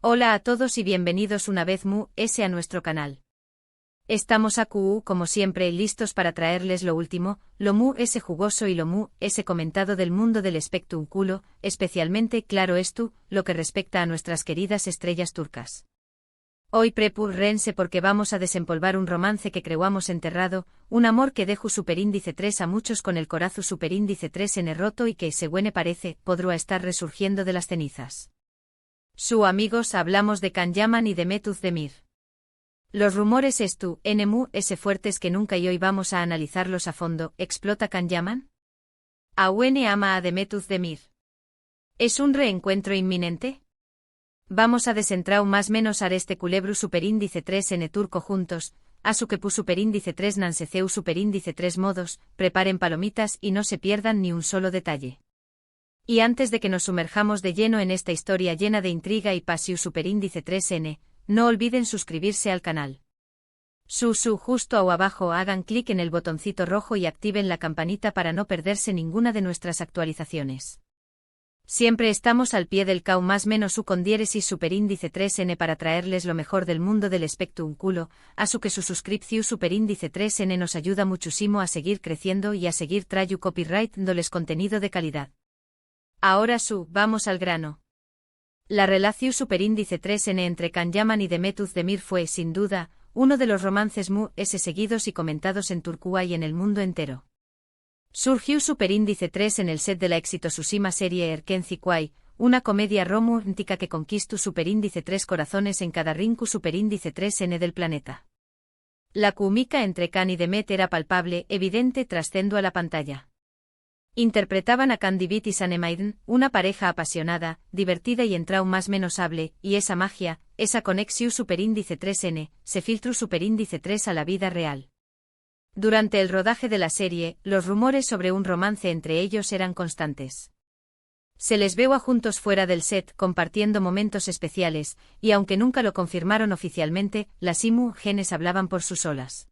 Hola a todos y bienvenidos una vez más a nuestro canal. Estamos aquí, como siempre, listos para traerles lo último, lo más jugoso y lo más comentado del mundo del espectáculo, especialmente, claro esto, lo que respecta a nuestras queridas estrellas turcas. Hoy prepárense porque vamos a desempolvar un romance que creuamos enterrado, un amor que dejó superíndice 3 a muchos con el corazón superíndice 3 en roto y que, según parece, podrá estar resurgiendo de las cenizas. Amigos, hablamos de Can Yaman y de Demet Özdemir. Los rumores fuertes que nunca y hoy vamos a analizarlos a fondo. ¿Explota Can Yaman? ¿Aún ama a Demet Özdemir? ¿Es un reencuentro inminente? Vamos a desentrar más menos a este culebro superíndice 3 en turco juntos, a su que superíndice 3 nanseceu superíndice 3 modos, preparen palomitas y no se pierdan ni un solo detalle. Y antes de que nos sumerjamos de lleno en esta historia llena de intriga y pasión superíndice 3N, no olviden suscribirse al canal. Justo o abajo hagan clic en el botoncito rojo y activen la campanita para no perderse ninguna de nuestras actualizaciones. Siempre estamos al pie del caos más menos con diéresis superíndice 3N para traerles lo mejor del mundo del espectáculo, a su que su suscripción superíndice 3N nos ayuda muchísimo a seguir creciendo y a seguir trayendo copyright dándoles contenido de calidad. Ahora vamos al grano. La relación superíndice 3N entre Can Yaman y Demet Özdemir fue, sin duda, uno de los romances más seguidos y comentados en Turquía y en el mundo entero. Surgió superíndice 3 en el set de la exitosísima serie Erkenci Kuay, una comedia romántica que conquistó superíndice 3 corazones en cada rincón superíndice 3N del planeta. La química entre Can y Demet era palpable, evidente, trascendiendo a la pantalla. Interpretaban a Can Divit y Sanemaiden, una pareja apasionada, divertida y en trau más menos hable, y esa magia, esa conexión superíndice 3N, se filtró superíndice 3 a la vida real. Durante el rodaje de la serie, los rumores sobre un romance entre ellos eran constantes. Se les vio a juntos fuera del set, compartiendo momentos especiales, y aunque nunca lo confirmaron oficialmente, las imágenes hablaban por sus solas.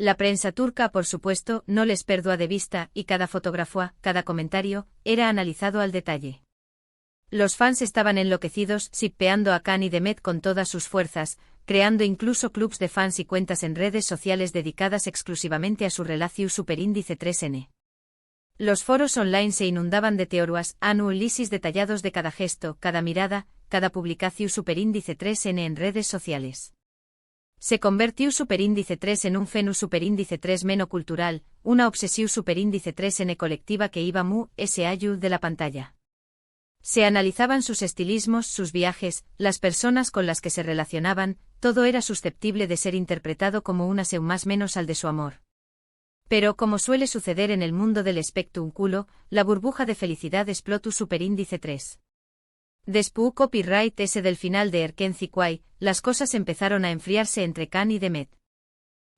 La prensa turca, por supuesto, no les perdía de vista, y cada fotografía, cada comentario, era analizado al detalle. Los fans estaban enloquecidos, shippeando a Can y Demet con todas sus fuerzas, creando incluso clubs de fans y cuentas en redes sociales dedicadas exclusivamente a su relación superíndice 3N. Los foros online se inundaban de teorías, análisis detallados de cada gesto, cada mirada, cada publicación superíndice 3N en redes sociales. Se convirtió superíndice 3 en un fenómeno superíndice 3 menocultural, una obsesión superíndice 3N colectiva que iba allá de la pantalla. Se analizaban sus estilismos, sus viajes, las personas con las que se relacionaban, todo era susceptible de ser interpretado como una más menos al de su amor. Pero como suele suceder en el mundo del espectáculo, la burbuja de felicidad explotó superíndice 3. Después copyright del final de Erkenci Kuay, las cosas empezaron a enfriarse entre Can y Demet.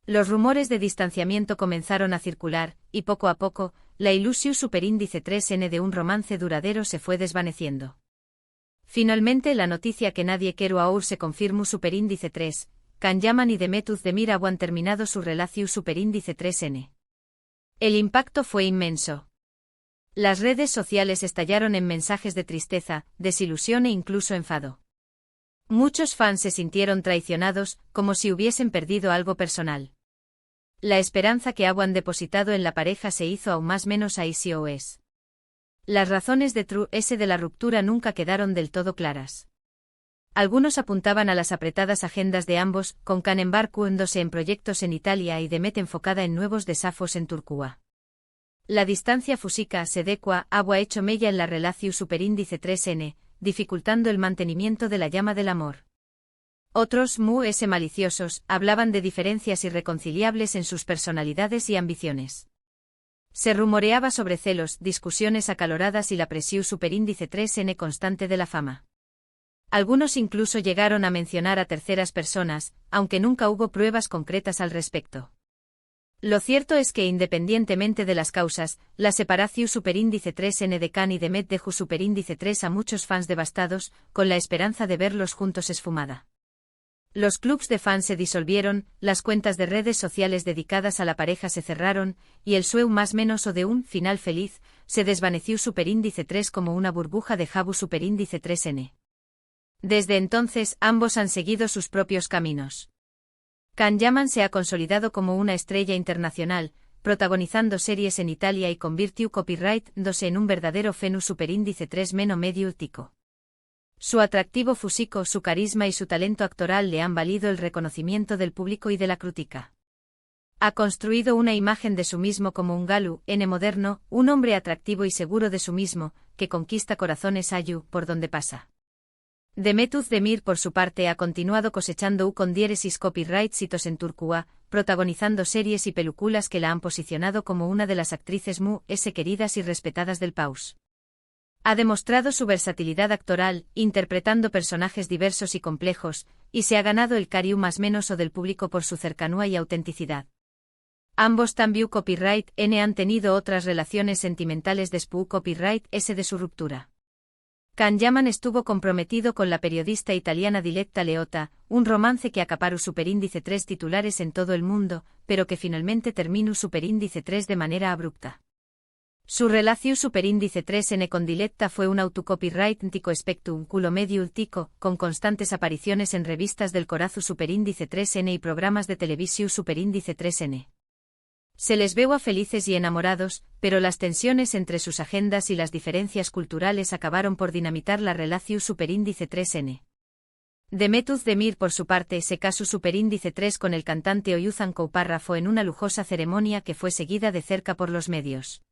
Los rumores de distanciamiento comenzaron a circular, y poco a poco, la ilusión superíndice 3N de un romance duradero se fue desvaneciendo. Finalmente la noticia que nadie quiere oír se confirmó superíndice 3, Can Yaman y Demet Özdemir han terminado su relación superíndice 3N. El impacto fue inmenso. Las redes sociales estallaron en mensajes de tristeza, desilusión e incluso enfado. Muchos fans se sintieron traicionados, como si hubiesen perdido algo personal. La esperanza que habían depositado en la pareja se hizo aún más menos ICOS. Las razones de la ruptura nunca quedaron del todo claras. Algunos apuntaban a las apretadas agendas de ambos, con Can embarcándose en proyectos en Italia y Demet enfocada en nuevos desafíos en Turquía. La distancia física había hecho mella en la relación superíndice 3N, dificultando el mantenimiento de la llama del amor. Otros, maliciosos, hablaban de diferencias irreconciliables en sus personalidades y ambiciones. Se rumoreaba sobre celos, discusiones acaloradas y la presión superíndice 3N constante de la fama. Algunos incluso llegaron a mencionar a terceras personas, aunque nunca hubo pruebas concretas al respecto. Lo cierto es que independientemente de las causas, la separación superíndice 3N de Can y Demet dejó superíndice 3 a muchos fans devastados, con la esperanza de verlos juntos esfumada. Los clubs de fans se disolvieron, las cuentas de redes sociales dedicadas a la pareja se cerraron, y el sueño más menos o de un final feliz, se desvaneció superíndice 3 como una burbuja de Jabu superíndice 3N. Desde entonces, ambos han seguido sus propios caminos. Can Yaman se ha consolidado como una estrella internacional, protagonizando series en Italia y convirtió copyright-dose en un verdadero fenus superíndice 3 meno medio tico. Su atractivo físico, su carisma y su talento actoral le han valido el reconocimiento del público y de la crítica. Ha construido una imagen de sí mismo como un galu, moderno, un hombre atractivo y seguro de sí mismo, que conquista corazones por donde pasa. Demet Özdemir por su parte ha continuado cosechando con diéresis copyrights hitos en Turquía, protagonizando series y películas que la han posicionado como una de las actrices queridas y respetadas del país. Ha demostrado su versatilidad actoral, interpretando personajes diversos y complejos, y se ha ganado el cariño más menos del público por su cercanía y autenticidad. Ambos también copyright han tenido otras relaciones sentimentales después copyright de su ruptura. Can Yaman estuvo comprometido con la periodista italiana Diletta Leotta, un romance que acaparó superíndice 3 titulares en todo el mundo, pero que finalmente terminó superíndice 3 de manera abrupta. Su relación superíndice 3 con Diletta fue un autocopyright tico espectáculo medio tico, con constantes apariciones en revistas del corazo superíndice 3 y programas de televisión superíndice 3. Se les veo a felices y enamorados, pero las tensiones entre sus agendas y las diferencias culturales acabaron por dinamitar la relación superíndice 3. Demet Özdemir por su parte se casó superíndice 3 con el cantante Oyuzhan Koupárrafo en una lujosa ceremonia que fue seguida de cerca por los medios.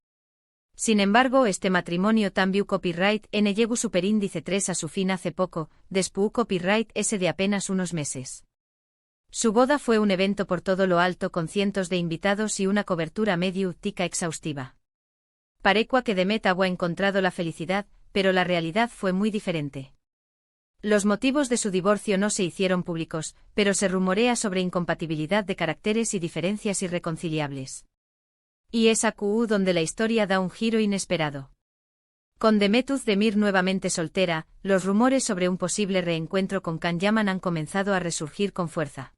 Sin embargo, este matrimonio también copyright llegó superíndice 3 a su fin hace poco, después copyright de apenas unos meses. Su boda fue un evento por todo lo alto con cientos de invitados y una cobertura mediática exhaustiva. Parecua que Demet había encontrado la felicidad, pero la realidad fue muy diferente. Los motivos de su divorcio no se hicieron públicos, pero se rumorea sobre incompatibilidad de caracteres y diferencias irreconciliables. Y es aquí donde la historia da un giro inesperado. Con Demet Özdemir nuevamente soltera, los rumores sobre un posible reencuentro con Can Yaman han comenzado a resurgir con fuerza.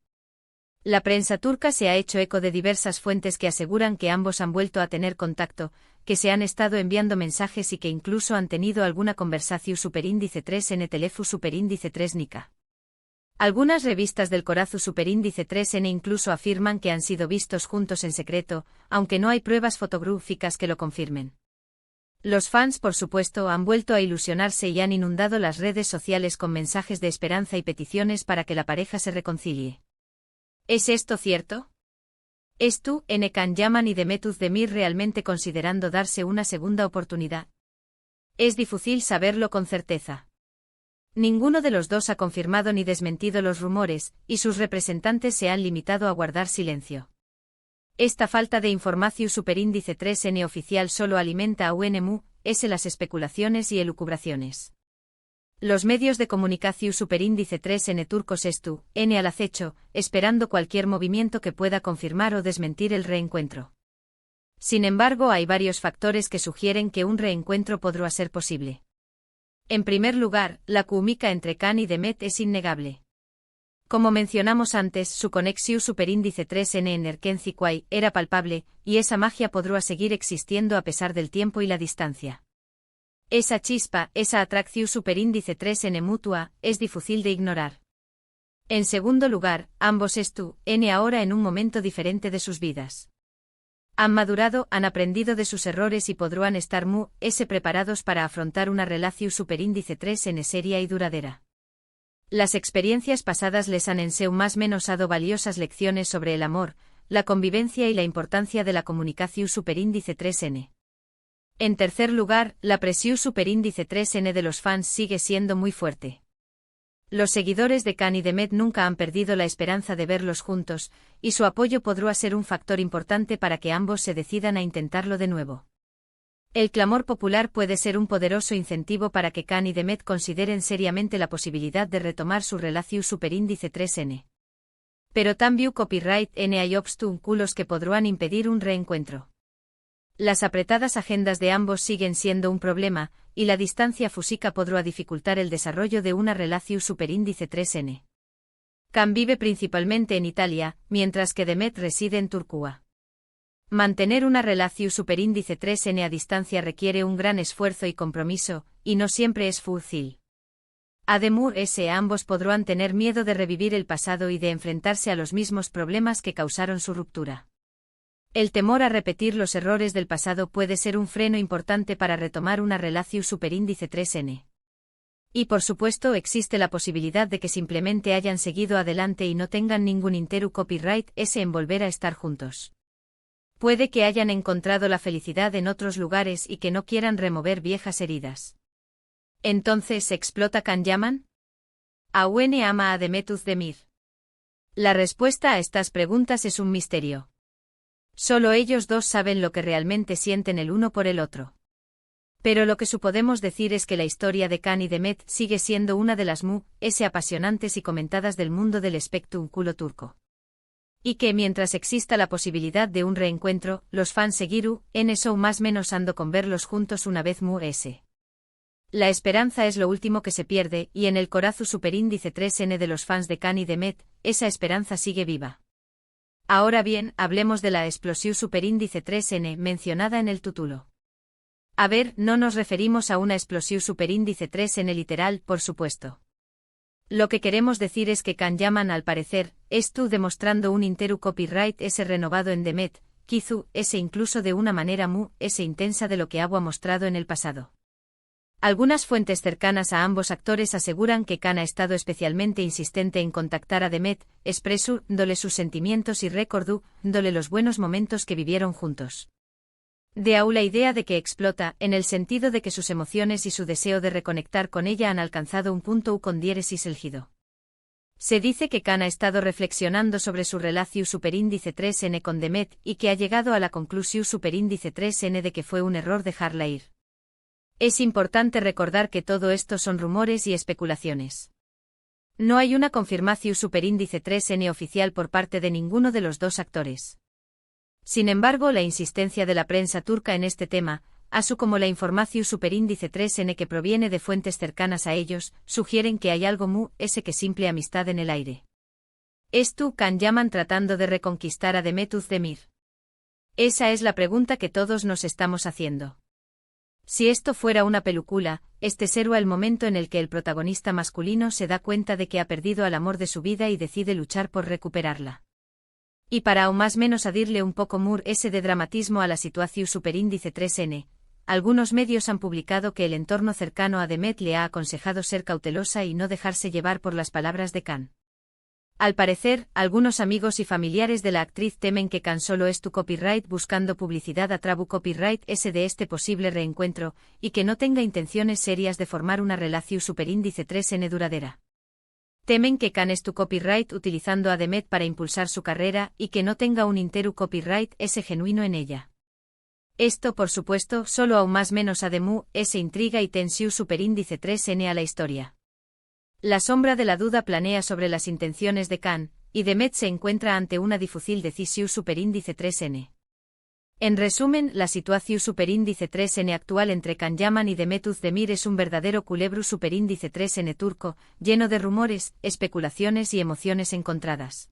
La prensa turca se ha hecho eco de diversas fuentes que aseguran que ambos han vuelto a tener contacto, que se han estado enviando mensajes y que incluso han tenido alguna conversación superíndice 3 en teléfono superíndice 3 Nika. Algunas revistas del corazo superíndice 3 incluso afirman que han sido vistos juntos en secreto, aunque no hay pruebas fotográficas que lo confirmen. Los fans, por supuesto, han vuelto a ilusionarse y han inundado las redes sociales con mensajes de esperanza y peticiones para que la pareja se reconcilie. ¿Es esto cierto? ¿Esto, Can Yaman y Demet Özdemir realmente considerando darse una segunda oportunidad? Es difícil saberlo con certeza. Ninguno de los dos ha confirmado ni desmentido los rumores, y sus representantes se han limitado a guardar silencio. Esta falta de información superíndice 3 oficial solo alimenta a las especulaciones y elucubraciones. Los medios de comunicación superíndice 3 turcos al acecho, esperando cualquier movimiento que pueda confirmar o desmentir el reencuentro. Sin embargo, hay varios factores que sugieren que un reencuentro podrá ser posible. En primer lugar, la química entre Can y Demet es innegable. Como mencionamos antes, su conexión superíndice 3 en Erkenci era palpable, y esa magia podrá seguir existiendo a pesar del tiempo y la distancia. Esa chispa, esa atracción superíndice 3 mutua, es difícil de ignorar. En segundo lugar, ambos ahora en un momento diferente de sus vidas. Han madurado, han aprendido de sus errores y podrán estar preparados para afrontar una relación superíndice 3 seria y duradera. Las experiencias pasadas les han más menos dado valiosas lecciones sobre el amor, la convivencia y la importancia de la comunicación superíndice 3. En tercer lugar, la presión superíndice 3 de los fans sigue siendo muy fuerte. Los seguidores de Can y Demet nunca han perdido la esperanza de verlos juntos, y su apoyo podrá ser un factor importante para que ambos se decidan a intentarlo de nuevo. El clamor popular puede ser un poderoso incentivo para que Can y Demet consideren seriamente la posibilidad de retomar su relación superíndice 3. Pero también copyright hay obstáculos que podrán impedir un reencuentro. Las apretadas agendas de ambos siguen siendo un problema, y la distancia física podrá dificultar el desarrollo de una relación superíndice 3. Can vive principalmente en Italia, mientras que Demet reside en Turquía. Mantener una relación superíndice 3 a distancia requiere un gran esfuerzo y compromiso, y no siempre es fácil. Ademur S. Ambos podrán tener miedo de revivir el pasado y de enfrentarse a los mismos problemas que causaron su ruptura. El temor a repetir los errores del pasado puede ser un freno importante para retomar una relación superíndice 3n. Y por supuesto existe la posibilidad de que simplemente hayan seguido adelante y no tengan ningún interu copyright S en volver a estar juntos. Puede que hayan encontrado la felicidad en otros lugares y que no quieran remover viejas heridas. Entonces, ¿explota Kanyaman? ¿Awene ama a Demetuz Demir? La respuesta a estas preguntas es un misterio. Solo ellos dos saben lo que realmente sienten el uno por el otro. Pero lo que podemos decir es que la historia de Kan y Demet sigue siendo una de las apasionantes y comentadas del mundo del espectáculo turco. Y que mientras exista la posibilidad de un reencuentro, los fans seguirán en eso más menos ando con verlos juntos una vez s. La esperanza es lo último que se pierde y en el corazón superíndice 3n de los fans de Kan y Demet, esa esperanza sigue viva. Ahora bien, hablemos de la explosión superíndice 3n mencionada en el título. A ver, no nos referimos a una explosión superíndice 3n literal, por supuesto. Lo que queremos decir es que Kanyaman al parecer, demostrando un interu copyright S renovado en Demet, Kizu, S incluso de una manera S intensa de lo que Agua mostrado en el pasado. Algunas fuentes cercanas a ambos actores aseguran que Kan ha estado especialmente insistente en contactar a Demet, expresándole sus sentimientos y recordándole los buenos momentos que vivieron juntos. De ahí la idea de que explota, en el sentido de que sus emociones y su deseo de reconectar con ella han alcanzado un punto con diéresis elgido. Se dice que Kan ha estado reflexionando sobre su relación superíndice 3n con Demet y que ha llegado a la conclusión superíndice 3n de que fue un error dejarla ir. Es importante recordar que todo esto son rumores y especulaciones. No hay una confirmación superíndice 3n oficial por parte de ninguno de los dos actores. Sin embargo, la insistencia de la prensa turca en este tema, así como la información superíndice 3n que proviene de fuentes cercanas a ellos, sugieren que hay algo que simple amistad en el aire. ¿Esto Kanyaman tratando de reconquistar a Demetuz Demir? Esa es la pregunta que todos nos estamos haciendo. Si esto fuera una película, será el momento en el que el protagonista masculino se da cuenta de que ha perdido al amor de su vida y decide luchar por recuperarla. Y para aún más menos adirle un poco de dramatismo a la situación superíndice 3n, algunos medios han publicado que el entorno cercano a Demet le ha aconsejado ser cautelosa y no dejarse llevar por las palabras de Kan. Al parecer, algunos amigos y familiares de la actriz temen que Kan solo es tu copyright buscando publicidad a trabu copyright S de este posible reencuentro, y que no tenga intenciones serias de formar una relación superíndice 3n duradera. Temen que Kan es tu copyright utilizando a Demet para impulsar su carrera y que no tenga un interu copyright S genuino en ella. Esto, por supuesto, solo aún más menos ademu S intriga y tensión superíndice 3n a la historia. La sombra de la duda planea sobre las intenciones de Kan, y Demet se encuentra ante una difícil decisión superíndice 3n. En resumen, la situación superíndice 3n actual entre Kanyaman y Demetuz Demir es un verdadero culebro superíndice 3n turco, lleno de rumores, especulaciones y emociones encontradas.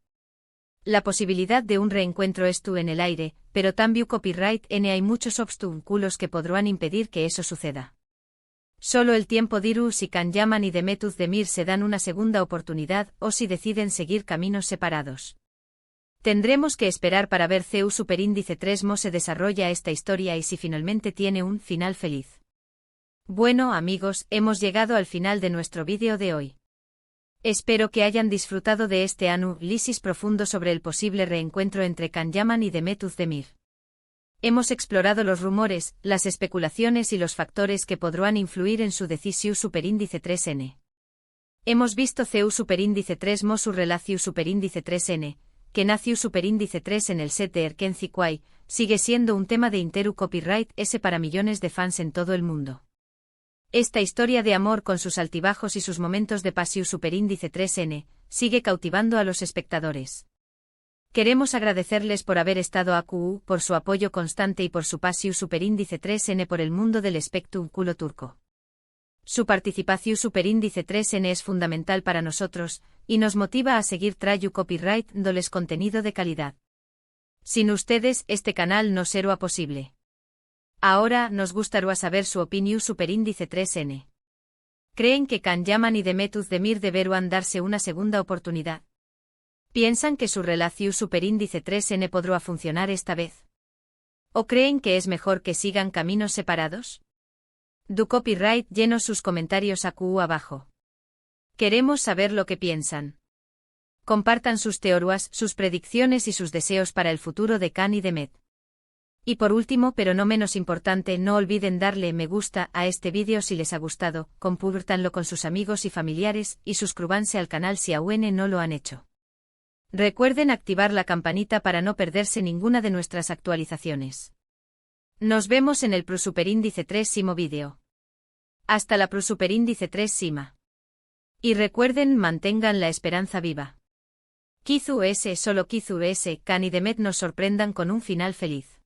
La posibilidad de un reencuentro en el aire, pero también copyright N hay muchos obstáculos que podrán impedir que eso suceda. Solo el tiempo dirá si Kanyaman y Demetuz Demir se dan una segunda oportunidad o si deciden seguir caminos separados. Tendremos que esperar para ver CEU superíndice 3 se desarrolla esta historia y si finalmente tiene un final feliz. Bueno amigos, hemos llegado al final de nuestro vídeo de hoy. Espero que hayan disfrutado de este análisis profundo sobre el posible reencuentro entre Kanyaman y Demetuz Demir. Hemos explorado los rumores, las especulaciones y los factores que podrán influir en su decisión superíndice 3n. Hemos visto CEU superíndice 3 su relación superíndice 3n, que nació superíndice 3 en el set de Erkenci Kwai, sigue siendo un tema de interu copyright S para millones de fans en todo el mundo. Esta historia de amor con sus altibajos y sus momentos de pasión superíndice 3n, sigue cautivando a los espectadores. Queremos agradecerles por haber estado aquí, por su apoyo constante y por su pasión superíndice 3n por el mundo del espectáculo turco. Su participación superíndice 3n es fundamental para nosotros, y nos motiva a seguir trayendo copyright dándoles contenido de calidad. Sin ustedes, este canal no sería posible. Ahora, nos gustaría saber su opinión superíndice 3n. ¿Creen que Can Yaman y Demet Özdemir deberán darse una segunda oportunidad? ¿Piensan que su relación superíndice 3N podrá funcionar esta vez? ¿O creen que es mejor que sigan caminos separados? Du copyright llenos sus comentarios abajo. Queremos saber lo que piensan. Compartan sus teorías, sus predicciones y sus deseos para el futuro de Can y Demet. Y por último, pero no menos importante, no olviden darle me gusta a este vídeo si les ha gustado, compártanlo con sus amigos y familiares, y suscríbanse al canal si aún no lo han hecho. Recuerden activar la campanita para no perderse ninguna de nuestras actualizaciones. Nos vemos en el Superíndice 3 vídeo. Hasta la Superíndice 3. Y recuerden, mantengan la esperanza viva. Solo Can y Demet nos sorprendan con un final feliz.